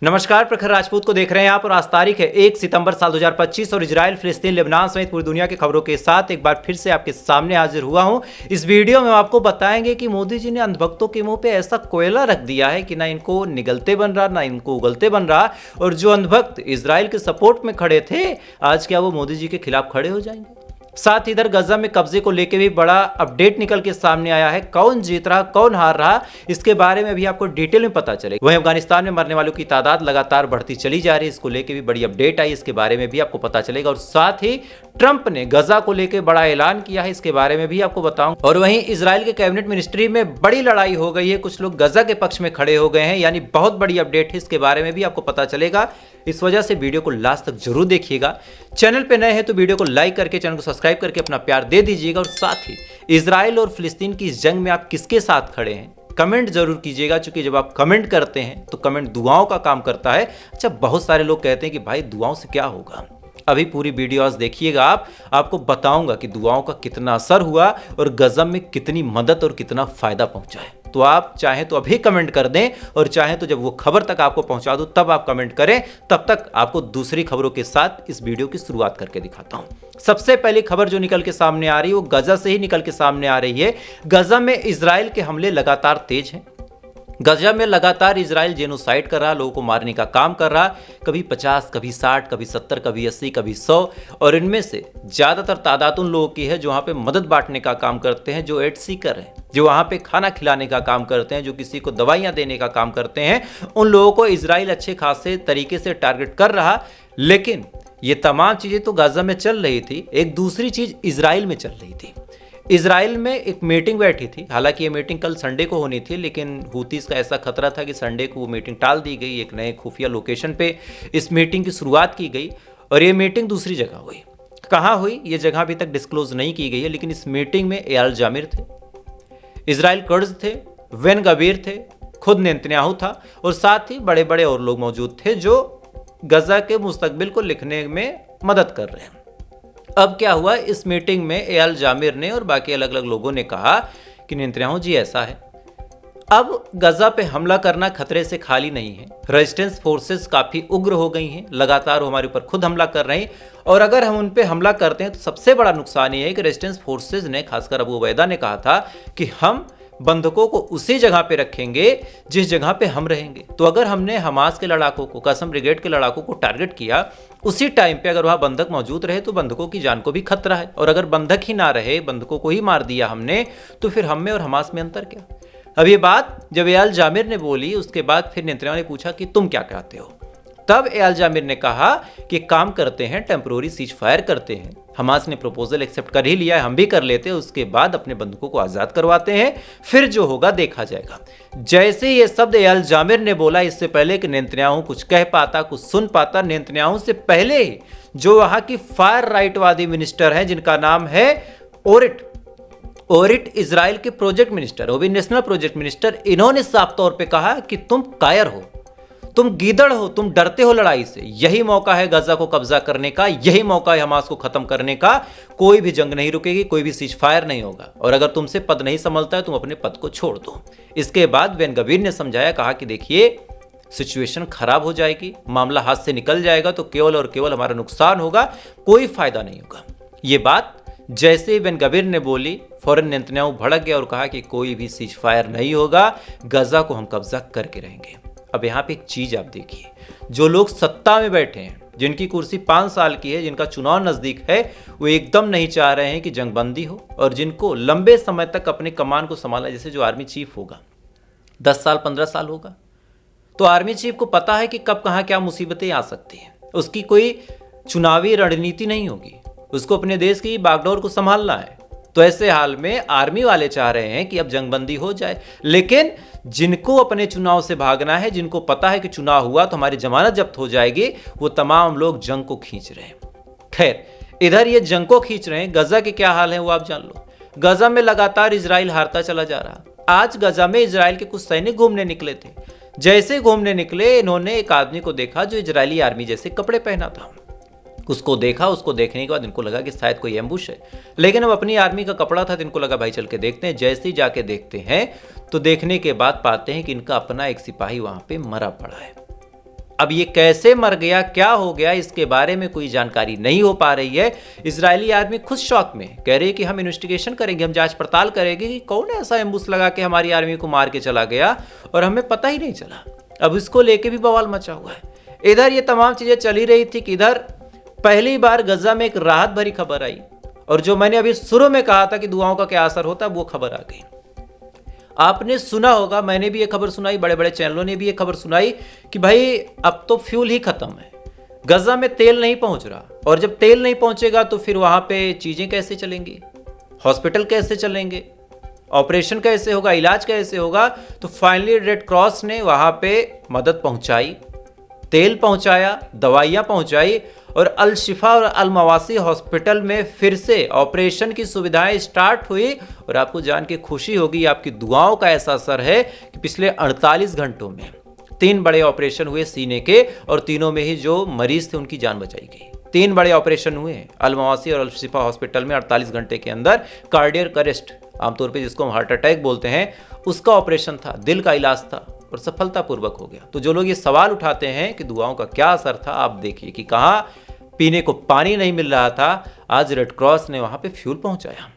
नमस्कार, प्रखर राजपूत को देख रहे हैं आप और आज तारीख है 1 सितंबर साल 2025 और इजराइल, फिलिस्तीन, लेबनान समेत पूरी दुनिया की खबरों के साथ एक बार फिर से आपके सामने हाजिर हुआ हूं। इस वीडियो में आपको बताएंगे कि मोदी जी ने अंधभक्तों के मुंह पे ऐसा कोयला रख दिया है कि ना इनको निगलते बन रहा, ना इनको उगलते बन रहा, और जो अंधभक्त इजराइल के सपोर्ट में खड़े थे आज क्या वो मोदी जी के खिलाफ खड़े हो जाएंगे। साथ ही इधर गजा में कब्जे को लेकर भी बड़ा अपडेट निकल के सामने आया है। कौन जीत रहा, कौन हार रहा, इसके बारे में भी आपको डिटेल में पता चलेगा। वहीं अफगानिस्तान में मरने वालों की तादाद लगातार बढ़ती चली जा रही है, इसको लेकर भी बड़ी अपडेट आई, इसके बारे में भी आपको पता चलेगा। और साथ ही ट्रंप ने गजा को लेकर बड़ा ऐलान किया है, इसके बारे में भी आपको बताऊं। और वहीं इजराइल के कैबिनेट मिनिस्ट्री में बड़ी लड़ाई हो गई है, कुछ लोग गजा के पक्ष में खड़े हो गए हैं, यानी बहुत बड़ी अपडेट है, इसके बारे में भी आपको पता चलेगा। इस वजह से वीडियो को लास्ट तक जरूर देखिएगा। चैनल पे नए हैं तो वीडियो को लाइक करके, चैनल को सब्सक्राइब करके अपना प्यार दे दीजिएगा। और साथ ही इजराइल और फिलिस्तीन की इस जंग में आप किसके साथ खड़े हैं कमेंट जरूर कीजिएगा, क्योंकि जब आप कमेंट करते हैं तो कमेंट दुआओं का काम करता है। अच्छा, बहुत सारे लोग कहते हैं कि भाई दुआओं से क्या होगा। अभी पूरी वीडियो आज देखिएगा, आपको बताऊंगा कि दुआओं का कितना असर हुआ और गजब में कितनी मदद और कितना फायदा पहुंचा है। तो आप चाहें तो अभी कमेंट कर दें और चाहें तो जब वो खबर तक आपको पहुंचा दूं तब आप कमेंट करें। तब तक आपको दूसरी खबरों के साथ इस वीडियो की शुरुआत करके दिखाता हूं। सबसे पहली खबर जो निकल के सामने आ रही है वो गजा से ही निकल के सामने आ रही है। गजा में इजराइल के हमले लगातार तेज हैं। गजा में लगातार इजराइल जेनोसाइड कर रहा, लोगों को मारने का काम कर रहा। कभी 50, कभी 60, कभी 70, कभी 80, कभी 100, और इनमें से ज़्यादातर तादाद उन लोगों की है जो वहाँ पे मदद बांटने का काम करते हैं, जो एड सीकर हैं, जो वहाँ पे खाना खिलाने का काम करते हैं, जो किसी को दवाइयाँ देने का काम करते हैं। उन लोगों को इजराइल अच्छे खासे तरीके से टारगेट कर रहा। लेकिन ये तमाम चीज़ें तो गजा में चल रही थी, एक दूसरी चीज़ इजराइल में चल रही थी। इजराइल में एक मीटिंग बैठी थी, हालांकि ये मीटिंग कल संडे को होनी थी, लेकिन हूतीस का ऐसा खतरा था कि संडे को वो मीटिंग टाल दी गई। एक नए खुफिया लोकेशन पे इस मीटिंग की शुरुआत की गई और ये मीटिंग दूसरी जगह हुई। कहाँ हुई ये जगह अभी तक डिस्क्लोज नहीं की गई है, लेकिन इस मीटिंग में एयाल जामिर थे, इजराइल कर्ज थे, बेन गवीर थे, खुद नेतन्याहू था, और साथ ही बड़े बड़े और लोग मौजूद थे जो गजा के मुस्तकबिल को लिखने में मदद कर रहे हैं। अब क्या हुआ, इस मीटिंग में एयाल जामिर ने और बाकी अलग अलग लोगों ने कहा कि नेतन्याहू जी ऐसा है, अब गजा पे हमला करना खतरे से खाली नहीं है। रेजिस्टेंस फोर्सेस काफ़ी उग्र हो गई हैं, लगातार वो हमारे ऊपर खुद हमला कर रहे हैं, और अगर हम उन पे हमला करते हैं तो सबसे बड़ा नुकसान ये है कि रेजिस्टेंस फोर्सेस ने, खासकर अबू उबैदा ने कहा था कि हम बंधकों को उसी जगह पे रखेंगे जिस जगह पे हम रहेंगे। तो अगर हमने हमास के लड़ाकों को, कसम ब्रिगेड के लड़ाकों को टारगेट किया, उसी टाइम पे अगर वहाँ बंधक मौजूद रहे तो बंधकों की जान को भी खतरा है, और अगर बंधक ही ना रहे, बंधकों को ही मार दिया हमने, तो फिर हम में और हमास में अंतर क्या। अब ये बात जब एयाल जामिर ने बोली, उसके बाद फिर नेतन्याहू ने पूछा कि तुम क्या कहते हो। तब एयाल जामिर ने कहा कि काम करते हैं, टेम्परोरी सीज फायर करते हैं। हमास ने प्रपोजल एक्सेप्ट कर ही लिया है, हम भी कर लेते हैं, उसके बाद अपने बंधकों को आज़ाद करवाते हैं, फिर जो होगा देखा जाएगा। जैसे ये शब्द एयाल जामिर ने बोला, इससे पहले कि नेतन्याहू कुछ कह पाता, कुछ सुन पाता, नेतन्याहू से पहले ही जो वहाँ की फायर राइटवादी मिनिस्टर हैं जिनका नाम है ओरिट, इजराइल के प्रोजेक्ट मिनिस्टर, वो भी नेशनल प्रोजेक्ट मिनिस्टर, इन्होंने साफ तौर पर कहा कि तुम कायर हो, तुम गीदड़ हो, तुम डरते हो लड़ाई से। यही मौका है गजा को कब्जा करने का, यही मौका है हमास को खत्म करने का। कोई भी जंग नहीं रुकेगी, कोई भी सीज फायर नहीं होगा, और अगर तुमसे पद नहीं संभलता है तुम अपने पद को छोड़ दो। इसके बाद बेन गवीर ने समझाया, कहा कि देखिए सिचुएशन खराब हो जाएगी, मामला हाथ से निकल जाएगा तो केवल और केवल हमारा नुकसान होगा, कोई फायदा नहीं होगा। ये बात जैसे ही बेन गवीर ने बोली, फौरन नेतन्याहू भड़क गया और कहा कि कोई भी सीज फायर नहीं होगा, गजा को हम कब्जा करके रहेंगे। अब यहाँ पे एक चीज आप देखिए, जो लोग सत्ता में बैठे हैं, जिनकी कुर्सी 5 साल की है, जिनका चुनाव नजदीक है, वो एकदम नहीं चाह रहे हैं कि जंगबंदी हो, और जिनको लंबे समय तक अपने कमान को संभालना, जैसे जो आर्मी चीफ होगा 10 साल 15 साल होगा, तो आर्मी चीफ को पता है कि कब कहाँ क्या मुसीबतें आ सकती हैं। उसकी कोई चुनावी रणनीति नहीं होगी, उसको अपने देश की बागडोर को संभालना है। तो ऐसे हाल में आर्मी वाले चाह रहे हैं कि अब जंगबंदी हो जाए, लेकिन जिनको अपने चुनाव से भागना है, जिनको पता है कि चुनाव हुआ तो हमारी जमानत जब्त हो जाएगी, वो तमाम लोग जंग को खींच रहे हैं। खैर, इधर ये जंग को खींच रहे हैं, गजा के क्या हाल है वो आप जान लो। गजा में लगातार इजराइल हारता चला जा रहा। आज गजा में इजराइल के कुछ सैनिक घूमने निकले थे। जैसे घूमने निकले, इन्होंने एक आदमी को देखा जो इजरायली आर्मी जैसे कपड़े पहना था। उसको देखा, उसको देखने के बाद इनको लगा कि शायद कोई एम्बुश है, लेकिन अब अपनी आर्मी का कपड़ा था तो इनको लगा भाई चल के देखते हैं। जैसे ही जाके देखते हैं तो देखने के बाद पाते हैं कि इनका अपना एक सिपाही वहां पे मरा पड़ा है। अब ये कैसे मर गया, क्या हो गया, इसके बारे में कोई जानकारी नहीं हो पा रही है। इजरायली आर्मी खुद शॉक में कह रही है कि हम इन्वेस्टिगेशन करेंगे, हम जांच पड़ताल करेंगे कि कौन ऐसा एम्बुश लगा के हमारी आर्मी को मार के चला गया और हमें पता ही नहीं चला। अब इसको लेके भी बवाल मचा हुआ है। इधर ये तमाम चीजें चली रही थी कि इधर पहली बार गजा में एक राहत भरी खबर आई, और जो मैंने अभी शुरू में कहा था कि दुआओं का क्या असर होता है, वो खबर आ गई। आपने सुना होगा, मैंने भी ये खबर सुनाई, बड़े बड़े चैनलों ने भी ये खबर सुनाई कि भाई अब तो फ्यूल ही खत्म है, गजा में तेल नहीं पहुंच रहा, और जब तेल नहीं पहुंचेगा तो फिर वहां पे चीजें कैसे चलेंगी, हॉस्पिटल कैसे चलेंगे, ऑपरेशन कैसे होगा, इलाज कैसे होगा। तो फाइनली रेड क्रॉस ने वहां पे मदद पहुंचाई, तेल पहुंचाया, दवाइयां पहुंचाई, और अल शिफा और अल मवासी हॉस्पिटल में फिर से ऑपरेशन की सुविधाएं स्टार्ट हुई। और आपको जान के खुशी होगी, आपकी दुआओं का ऐसा असर है कि पिछले 48 घंटों में 3 बड़े ऑपरेशन हुए सीने के, और तीनों में ही जो मरीज थे उनकी जान बचाई गई। 3 बड़े ऑपरेशन हुए हैं अल मवासी और अल शिफा हॉस्पिटल में 48 घंटे के अंदर। कार्डियक अरेस्ट, आमतौर पे जिसको हम हार्ट अटैक बोलते हैं, उसका ऑपरेशन था, दिल का इलाज था, और सफलतापूर्वक हो गया। तो जो लोग ये सवाल उठाते हैं कि दुआओं का क्या असर था, आप देखिए कि कहाँ पीने को पानी नहीं मिल रहा था, आज रेड क्रॉस ने वहां पे फ्यूल पहुंचाया।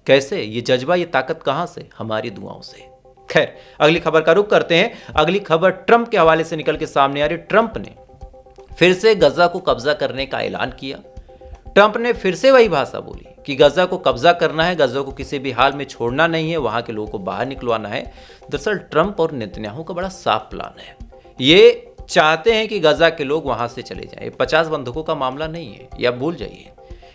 कैसे, ये जज्बा, ये ताकत कहां से? हमारी दुआओं से। खैर, अगली खबर का रुख करते हैं। अगली खबर ट्रंप के हवाले से निकल के सामने आ रही। ट्रंप ने फिर से गजा को कब्जा करने का ऐलान किया। ट्रंप ने फिर से वही भाषा बोली कि गजा को कब्जा करना है, गजा को किसी भी हाल में छोड़ना नहीं है, वहां के लोगों को बाहर निकलवाना है। दरअसल ट्रंप और नेतन्याहू का बड़ा साफ प्लान है। ये चाहते हैं कि गजा के लोग वहां से चले जाएं। 50 बंधकों का मामला नहीं है, ये आप भूल जाइए।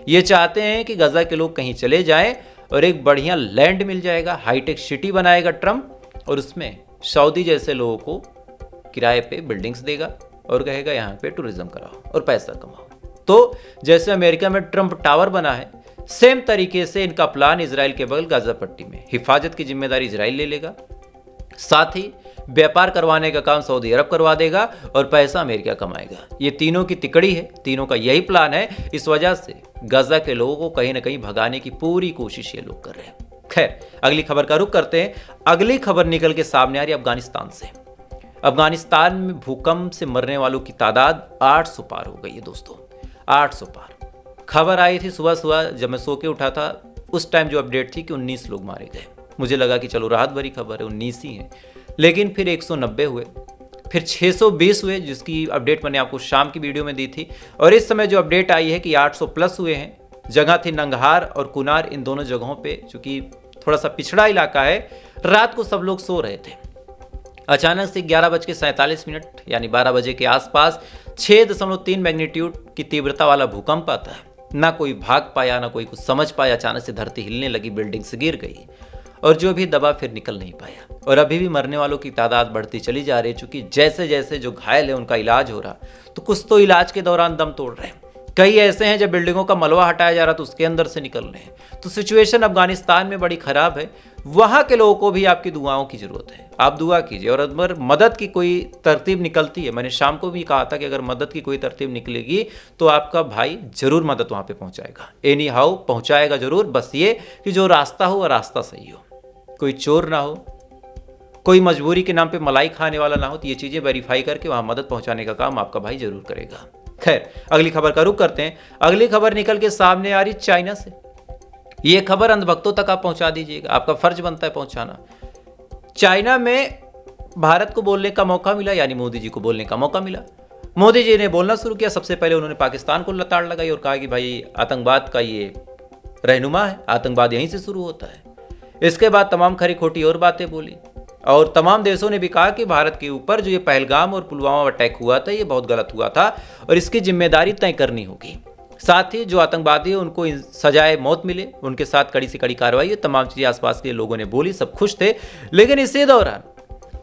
ये चाहते हैं कि गजा के लोग कहीं चले जाएं और एक बढ़िया लैंड मिल जाएगा, हाईटेक सिटी बनाएगा ट्रंप, और उसमें सऊदी जैसे लोगों को किराए पे बिल्डिंग्स देगा और कहेगा यहाँ पे टूरिज्म कराओ और पैसा कमाओ। तो जैसे अमेरिका में ट्रंप टावर बना है, सेम तरीके से इनका प्लान इजराइल के बगल गाजा पट्टी में। हिफाजत की जिम्मेदारी इजराइल ले लेगा, साथ ही व्यापार करवाने का काम सऊदी अरब करवा देगा और पैसा अमेरिका कमाएगा। ये तीनों की तिकड़ी है, तीनों का यही प्लान है। इस वजह से गजा के लोगों को कहीं ना कहीं भगाने की पूरी कोशिश ये लोग कर रहे हैं। खैर, अगली खबर का रुख करते हैं। अगली खबर निकल के सामने आ रही अफगानिस्तान से। अफगानिस्तान में भूकंप से मरने वालों की तादाद 800 पार हो गई है दोस्तों, 800 पार। खबर आई थी सुबह सुबह जब मैं सो के उठा था, उस टाइम जो अपडेट थी कि 19 लोग मारे गए। मुझे लगा कि चलो राहत भरी खबर है, 19 ही है, लेकिन फिर 190 हुए, फिर 620 हुए, जिसकी अपडेट मैंने आपको शाम की वीडियो में दी थी। और इस समय जो अपडेट आई है कि 800 प्लस हुए हैं। जगह थी नंगहार और कुनार, इन दोनों जगहों पे, चूंकि थोड़ा सा पिछड़ा इलाका है, रात को सब लोग सो रहे थे। अचानक से 11:47 यानी 12 बजे के आसपास 6.3 मैग्नीट्यूड की तीव्रता वाला भूकंप आता है। ना कोई भाग पाया, ना कोई कुछ समझ पाया। अचानक से धरती हिलने लगी, बिल्डिंग से गिर गई, और जो भी दबा फिर निकल नहीं पाया। और अभी भी मरने वालों की तादाद बढ़ती चली जा रही है, चूंकि जैसे जैसे जो घायल है उनका इलाज हो रहा, तो कुछ तो इलाज के दौरान दम तोड़ रहे हैं, कई ऐसे हैं जब बिल्डिंगों का मलबा हटाया जा रहा तो उसके अंदर से निकल रहे हैं। तो सिचुएशन अफगानिस्तान में बड़ी खराब है। वहां के लोगों को भी आपकी दुआओं की जरूरत है, आप दुआ कीजिए। और अगर मदद की कोई तरतीब निकलती है, मैंने शाम को भी कहा था कि अगर मदद की कोई तरतीब निकलेगी तो आपका भाई जरूर मदद वहां पे पहुंचाएगा, एनी हाउ पहुंचाएगा जरूर। बस ये कि जो रास्ता हो वह रास्ता सही हो, कोई चोर ना हो, कोई मजबूरी के नाम पे मलाई खाने वाला ना हो। तो ये चीजें वेरीफाई करके वहां मदद पहुंचाने का काम आपका भाई जरूर करेगा। खैर, अगली खबर का रुख करते हैं। अगली खबर निकल के सामने आ रही चाइना से। ये खबर अंधभक्तों तक आप पहुंचा दीजिएगा, आपका फर्ज बनता है पहुंचाना। चाइना में भारत को बोलने का मौका मिला, यानी मोदी जी को बोलने का मौका मिला। मोदी जी ने बोलना शुरू किया। सबसे पहले उन्होंने पाकिस्तान को लताड़ लगाई और कहा कि भाई आतंकवाद का ये रहनुमा है, आतंकवाद यहीं से शुरू होता है। इसके बाद तमाम खरी खोटी और बातें बोली, और तमाम देशों ने भी कहा कि भारत के ऊपर जो ये पहलगाम और पुलवामा अटैक हुआ था, ये बहुत गलत हुआ था और इसकी जिम्मेदारी तय करनी होगी। साथ ही जो आतंकवादी है उनको सजाए मौत मिले, उनके साथ कड़ी से कड़ी कार्रवाई। तमाम चीजें आसपास के लोगों ने बोली, सब खुश थे। लेकिन इसी दौरान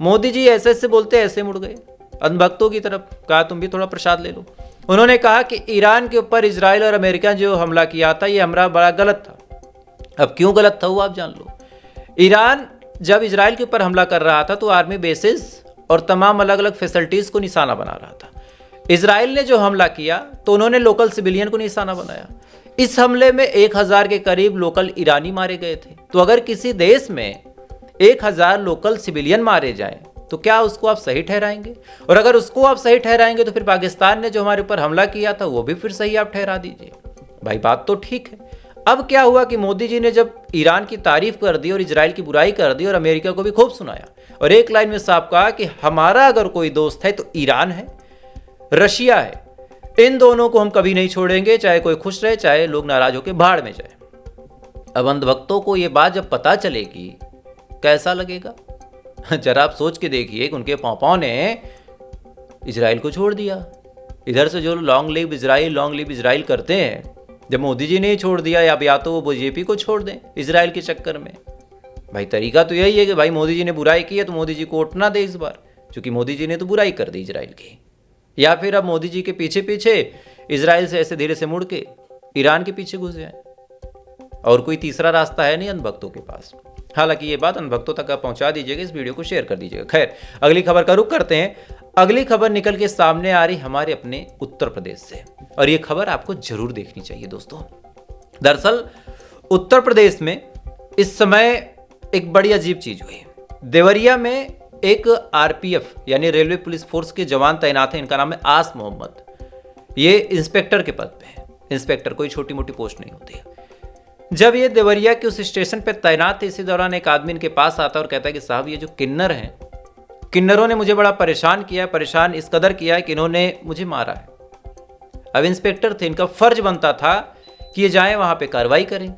मोदी जी ऐसे ऐसे बोलते ऐसे मुड़ गए अंधभक्तों की तरफ, कहा तुम भी थोड़ा प्रसाद ले लो। उन्होंने कहा कि ईरान के ऊपर इजराइल और अमेरिका जो हमला किया था, ये हमला बड़ा गलत था। अब क्यों गलत था वो आप जान लो। ईरान जब इजराइल के ऊपर हमला कर रहा था तो आर्मी बेसिस और तमाम अलग अलग फैसिलिटीज को निशाना बना रहा था। इजराइल ने जो हमला किया तो उन्होंने लोकल सिविलियन को निशाना बनाया। इस हमले में 1000 के करीब लोकल ईरानी मारे गए थे। तो अगर किसी देश में 1000 लोकल सिविलियन मारे जाएं तो क्या उसको आप सही ठहराएंगे? और अगर उसको आप सही ठहराएंगे तो फिर पाकिस्तान ने जो हमारे ऊपर हमला किया था वो भी फिर सही आप ठहरा दीजिए। भाई बात तो ठीक है। अब क्या हुआ कि मोदी जी ने जब ईरान की तारीफ कर दी और इजराइल की बुराई कर दी और अमेरिका को भी खूब सुनाया और एक लाइन में साफ कहा कि हमारा अगर कोई दोस्त है तो ईरान है, रशिया है, इन दोनों को हम कभी नहीं छोड़ेंगे, चाहे कोई खुश रहे चाहे लोग नाराज होकर भाड़ में जाए। अब अंधभक्तों को ये बात जब पता चलेगी कैसा लगेगा? जरा आप सोच के देखिए कि उनके पापाओं ने इजराइल को छोड़ दिया। इधर से जो लॉन्ग लिव इजराइल करते हैं, जब मोदी जी ने ही छोड़ दिया, या तो वो बीजेपी को छोड़ दें इजराइल के चक्कर में। भाई तरीका तो यही है कि भाई मोदी जी ने बुराई की है तो मोदी जी को वोट ना दे इस बार, क्योंकि मोदी जी ने तो बुराई कर दी इजराइल की। या फिर अब मोदी जी के पीछे पीछे इजराइल से ऐसे धीरे से मुड़ के ईरान के पीछे घुस जाए। और कोई तीसरा रास्ता है नहीं अंधभक्तों के पास। हालांकि ये बात अंधभक्तों तक आप पहुंचा दीजिएगा, इस वीडियो को शेयर कर दीजिएगा। खैर, अगली खबर का रुख करते हैं। अगली खबर निकल के सामने आ रही हमारे अपने उत्तर प्रदेश से, और ये खबर आपको जरूर देखनी चाहिए दोस्तों। दरअसल उत्तर प्रदेश में इस समय एक बड़ी अजीब चीज हुई। देवरिया में एक आरपीएफ यानी रेलवे पुलिस फोर्स के जवान तैनात हैं। इनका नाम है आस मोहम्मद। ये इंस्पेक्टर के पद पे है। इंस्पेक्टर कोई छोटी मोटी पोस्ट नहीं होती। जब ये देवरिया के उस स्टेशन पे तैनात थे, इसी दौरान एक आदमी इनके पास आता है और कहता है कि साहब ये जो किन्नर हैं, किन्नरों ने मुझे बड़ा परेशान किया, परेशान इस कदर किया है कि इन्होंने मुझे मारा है। अब इंस्पेक्टर थे, इनका फर्ज बनता था कि ये जाएं वहां पे कार्रवाई करें।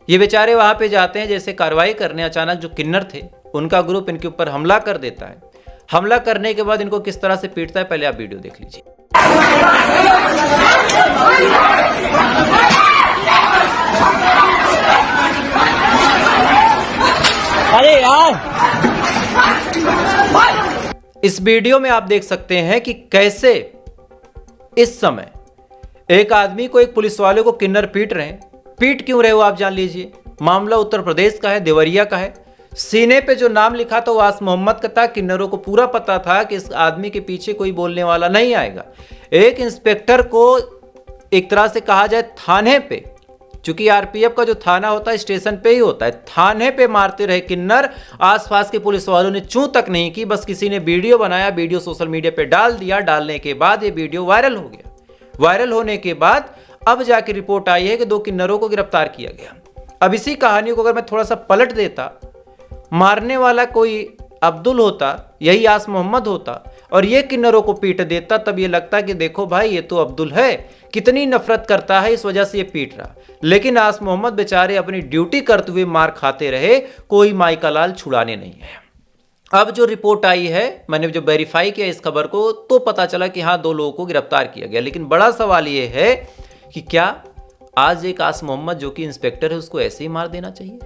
ये बेचारे वहां पे जाते हैं, जैसे कार्रवाई करने अचानक जो किन्नर थे उनका ग्रुप इनके ऊपर हमला कर देता है। हमला करने के बाद इनको किस तरह से पीटता है, पहले आप वीडियो देख लीजिए। अरे यार, इस वीडियो में आप देख सकते हैं कि कैसे इस समय एक आदमी को, एक पुलिस वाले को किन्नर पीट रहे हैं। पीट क्यों रहे हो आप जान लीजिए। मामला उत्तर प्रदेश का है, देवरिया का है। सीने पे जो नाम लिखा था वो आस मोहम्मद का था। किन्नरों को पूरा पता था कि इस आदमी के पीछे कोई बोलने वाला नहीं आएगा। एक इंस्पेक्टर को एक तरह से कहा जाए थाने पे, चूंकि आरपीएफ का जो थाना होता है स्टेशन पे ही होता है, थाने पे मारते रहे किन्नर। आसपास के पुलिस वालों ने चूं तक नहीं की, बस किसी ने वीडियो बनाया, वीडियो सोशल मीडिया पे डाल दिया। डालने के बाद ये वीडियो वायरल हो गया। वायरल होने के बाद अब जाके रिपोर्ट आई है कि 2 किन्नरों को गिरफ्तार किया गया। अब इसी कहानी को अगर मैं थोड़ा सा पलट देता, मारने वाला कोई अब्दुल होता, यही आस मोहम्मद होता, और ये किन्नरों को पीट देता, तब ये लगता कि देखो भाई ये तो अब्दुल है, कितनी नफरत करता है, इस वजह से ये पीट रहा। लेकिन आस मोहम्मद बेचारे अपनी ड्यूटी करते हुए मार खाते रहे, कोई माई का लाल छुड़ाने नहीं है। अब जो रिपोर्ट आई है, मैंने जो वेरीफाई किया इस खबर को, तो पता चला कि हाँ 2 लोगों को गिरफ्तार किया गया। लेकिन बड़ा सवाल ये है कि क्या आज एक आस मोहम्मद जो कि इंस्पेक्टर है उसको ऐसे ही मार देना चाहिए?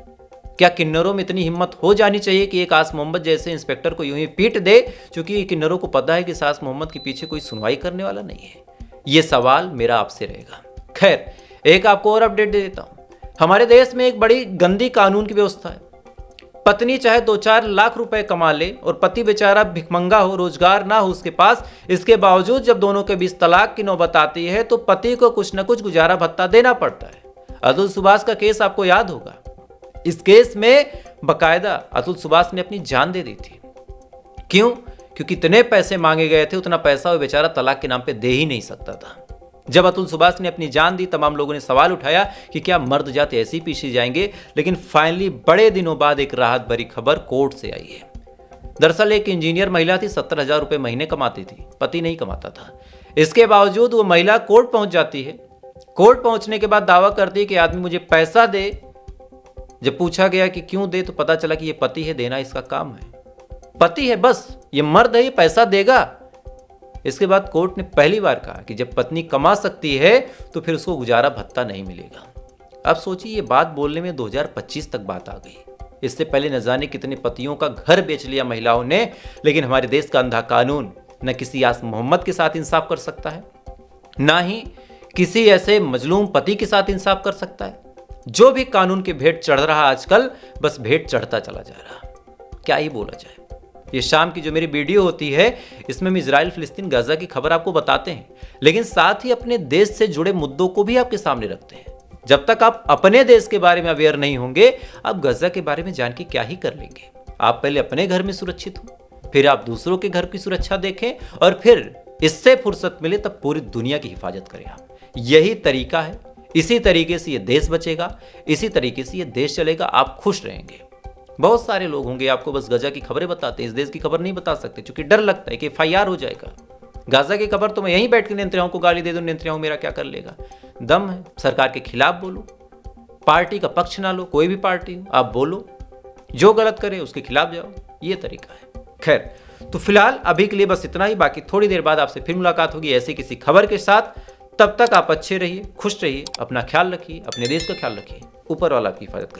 क्या किन्नरों में इतनी हिम्मत हो जानी चाहिए कि एक आस मोहम्मद जैसे इंस्पेक्टर को यूं ही पीट दे, क्योंकि किन्नरों को पता है कि आस मोहम्मद के पीछे कोई सुनवाई करने वाला नहीं है? ये सवाल मेरा आपसे रहेगा। खैर, एक आपको और अपडेट दे देता हूं। हमारे देश में एक बड़ी गंदी कानून की व्यवस्था है। पत्नी चाहे 2-4 लाख रुपए कमा ले और पति बेचारा भिखमंगा हो, रोजगार ना हो उसके पास, इसके बावजूद जब दोनों के बीच तलाक की नौबत आती है तो पति को कुछ न कुछ गुजारा भत्ता देना पड़ता है। अतुल सुभाष का केस आपको याद होगा। इस केस में बकायदा अतुल सुभाष ने अपनी जान दे दी थी। क्यों? क्योंकि इतने पैसे मांगे गए थे, उतना पैसा वो बेचारा तलाक के नाम पे दे ही नहीं सकता था। जब अतुल सुभाष ने अपनी जान दी, तमाम लोगों ने सवाल उठाया कि क्या मर्द जाते ऐसे ही पीछे जाएंगे। लेकिन फाइनली बड़े दिनों बाद एक राहत भरी खबर कोर्ट से आई है। दरअसल एक इंजीनियर महिला थी, 70,000 रुपए महीने कमाती थी, पति नहीं कमाता था। इसके बावजूद वो महिला कोर्ट पहुंच जाती है। कोर्ट पहुंचने के बाद दावा करती है कि आदमी मुझे पैसा दे। जब पूछा गया कि क्यों दे, तो पता चला कि ये पति है, देना इसका काम है, पति है, बस ये मर्द है, ये पैसा देगा। इसके बाद कोर्ट ने पहली बार कहा कि जब पत्नी कमा सकती है तो फिर उसको गुजारा भत्ता नहीं मिलेगा। अब सोचिए, ये बात बोलने में 2025 तक बात आ गई। इससे पहले न जाने कितने पतियों का घर बेच लिया महिलाओं ने। लेकिन हमारे देश का अंधा कानून न किसी आस मोहम्मद के साथ इंसाफ कर सकता है, ना ही किसी ऐसे मजलूम पति के साथ इंसाफ कर सकता है। जो भी कानून के भेंट चढ़ रहा आजकल, बस भेंट चढ़ता चला जा रहा। क्या ही बोला जाए। ये शाम की जो मेरी वीडियो होती है, इसमें हम इजराइल फिलिस्तीन गाजा की खबर आपको बताते हैं, लेकिन साथ ही अपने देश से जुड़े मुद्दों को भी आपके सामने रखते हैं। जब तक आप अपने देश के बारे में अवेयर नहीं होंगे, आप गाजा के बारे में जान के क्या ही कर लेंगे। आप पहले अपने घर में सुरक्षित हो, फिर आप दूसरों के घर की सुरक्षा देखें और फिर इससे फुर्सत मिले तब पूरी दुनिया की हिफाजत करें आप। यही तरीका है, इसी तरीके से ये देश बचेगा, इसी तरीके से ये देश चलेगा, आप खुश रहेंगे। बहुत सारे लोग होंगे आपको बस गजा की खबरें बताते हैं, इस देश की खबर नहीं बता सकते क्योंकि डर लगता है कि FIR हो जाएगा। गाजा की खबर तो मैं यहीं बैठ के नेतन्याहू को गाली दे दूं, नेतन्याहू मेरा क्या कर लेगा। दम है सरकार के खिलाफ बोलो, पार्टी का पक्ष ना लो, कोई भी पार्टी हो आप बोलो, जो गलत करे उसके खिलाफ जाओ, ये तरीका है। खैर, तो फिलहाल अभी के लिए बस इतना ही, बाकी थोड़ी देर बाद आपसे फिर मुलाकात होगी ऐसी किसी खबर के साथ। तब तक आप अच्छे रहिए, खुश रहिए, अपना ख्याल रखिए, अपने देश का ख्याल रखिए, ऊपर वाला आपकी हिफाजत करिए।